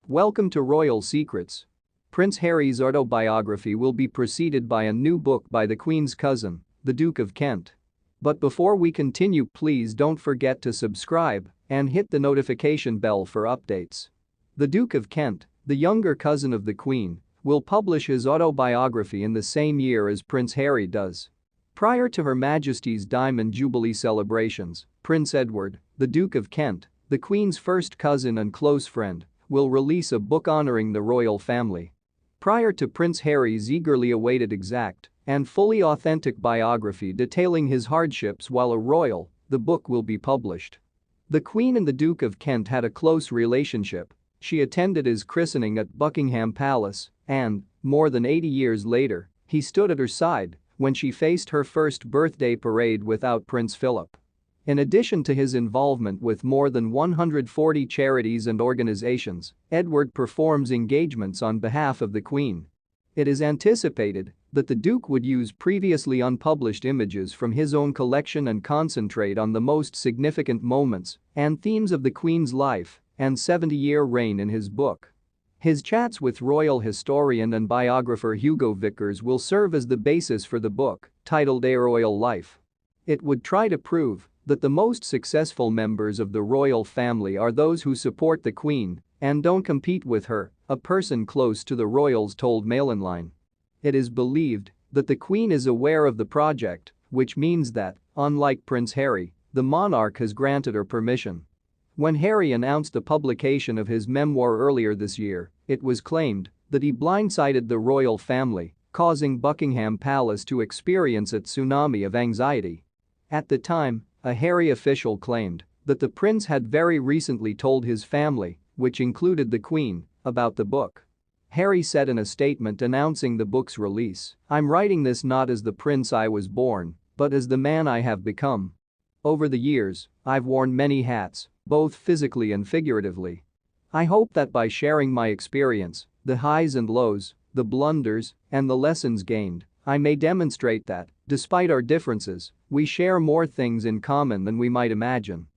Welcome to Royal Secrets. Prince Harry's autobiography will be preceded by a new book by the Queen's cousin, the Duke of Kent. But before we continue, please don't forget to subscribe and hit the notification bell for updates. The Duke of Kent, the younger cousin of the Queen, will publish his autobiography in the same year as Prince Harry does. Prior to Her Majesty's Diamond Jubilee celebrations, Prince Edward, the Duke of Kent, the Queen's first cousin and close friend, will release a book honoring the royal family. Prior to Prince Harry's eagerly awaited exact and fully authentic biography detailing his hardships while a royal, the book will be published. The Queen and the Duke of Kent had a close relationship. She attended his christening at Buckingham Palace and, more than 80 years later, he stood at her side when she faced her first birthday parade without Prince Philip. In addition to his involvement with more than 140 charities and organizations, Edward performs engagements on behalf of the Queen. It is anticipated that the Duke would use previously unpublished images from his own collection and concentrate on the most significant moments and themes of the Queen's life and 70-year reign in his book. His chats with royal historian and biographer Hugo Vickers will serve as the basis for the book, titled A Royal Life. It would try to prove that the most successful members of the royal family are those who support the Queen and don't compete with her, a person close to the royals told Mail Online. It is believed that the Queen is aware of the project, which means that, unlike Prince Harry, the monarch has granted her permission. When Harry announced the publication of his memoir earlier this year, it was claimed that he blindsided the royal family, causing Buckingham Palace to experience a tsunami of anxiety. At the time, a Harry official claimed that the prince had very recently told his family, which included the Queen, about the book. Harry said in a statement announcing the book's release, "I'm writing this not as the prince I was born, but as the man I have become. Over the years, I've worn many hats, both physically and figuratively. I hope that by sharing my experience, the highs and lows, the blunders, and the lessons gained, I may demonstrate that, despite our differences, we share more things in common than we might imagine."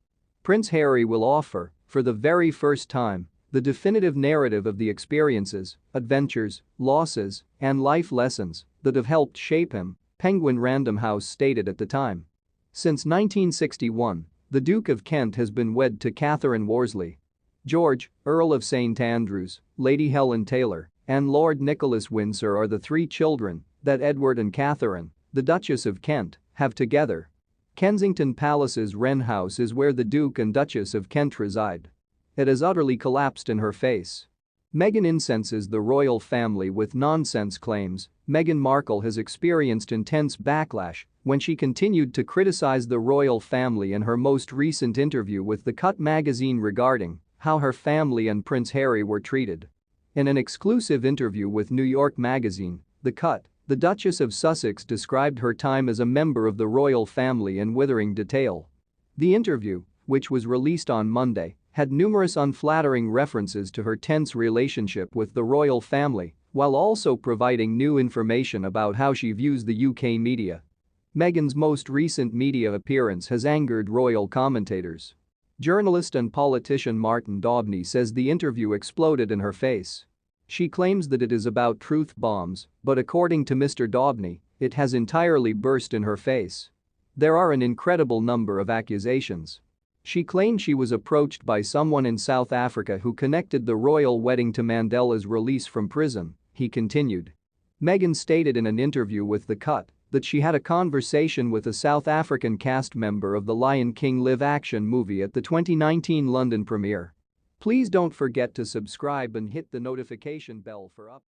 Prince Harry will offer, for the very first time, the definitive narrative of the experiences, adventures, losses, and life lessons that have helped shape him, Penguin Random House stated at the time. Since 1961, the Duke of Kent has been wed to Catherine Worsley. George, Earl of St Andrews, Lady Helen Taylor, and Lord Nicholas Windsor are the three children that Edward and Catherine, the Duchess of Kent, have together. Kensington Palace's Wren House is where the Duke and Duchess of Kent reside. It has utterly collapsed in her face. Meghan incenses the royal family with nonsense claims. Meghan Markle has experienced intense backlash when she continued to criticize the royal family in her most recent interview with The Cut magazine regarding how her family and Prince Harry were treated. In an exclusive interview with New York Magazine, The Cut, the Duchess of Sussex described her time as a member of the royal family in withering detail. The interview, which was released on Monday, had numerous unflattering references to her tense relationship with the royal family, while also providing new information about how she views the UK media. Meghan's most recent media appearance has angered royal commentators. Journalist and politician Martin Daubney says the interview exploded in her face. She claims that it is about truth bombs, but according to Mr. Daubney, it has entirely burst in her face. There are an incredible number of accusations. She claimed she was approached by someone in South Africa who connected the royal wedding to Mandela's release from prison, he continued. Meghan stated in an interview with The Cut that she had a conversation with a South African cast member of the Lion King live-action movie at the 2019 London premiere. Please don't forget to subscribe and hit the notification bell for updates.